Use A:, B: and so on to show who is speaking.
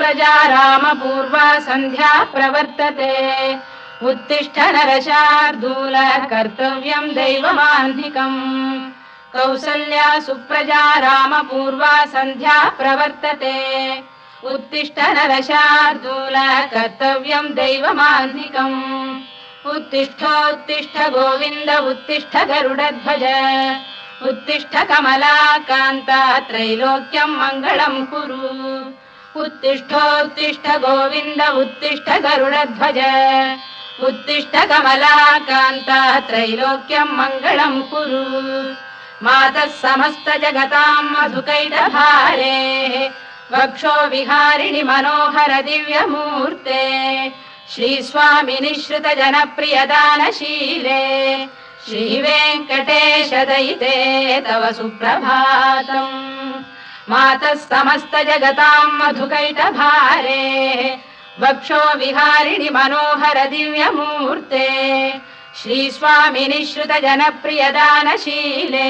A: सुप्रजा रामपूर्वा सन्ध्या प्रवर्तते उत्तिष्ठ नरशार्दूल कर्तव्यं दैवमाह्निकम् कौसल्या सुप्रजा रामपूर्वा सन्ध्या प्रवर्तते उत्तिष्ठ नरशार्दूल कर्तव्यं दैवमाह्निकम् उत्तिष्ठोत्तिष्ठ गोविन्द उत्तिष्ठ गरुडध्वज उत्तिष्ठ कमलाकान्त त्रैलोक्यं मङ्गलं कुरु उत्तिष्ठोत्तिष्ठ गोविन्द उत्तिष्ठ गरुडध्वज उत्तिष्ठ कमलाकान्त त्रैलोक्यं मङ्गलं कुरु मातः समस्त जगतां मधुकैटभारे वक्षो विहारिणि मनोहर दिव्यमूर्ते श्रीस्वामिनि श्रुत जनप्रिय दानशीले श्रीवेङ्कटेश दयिते तव सुप्रभातम् मातः समस्त जगतां मधुकैटभारे वक्षो विहारिणि मनोहर दिव्यमूर्ते श्रीस्वामिनि श्रुत जनप्रिय दानशीले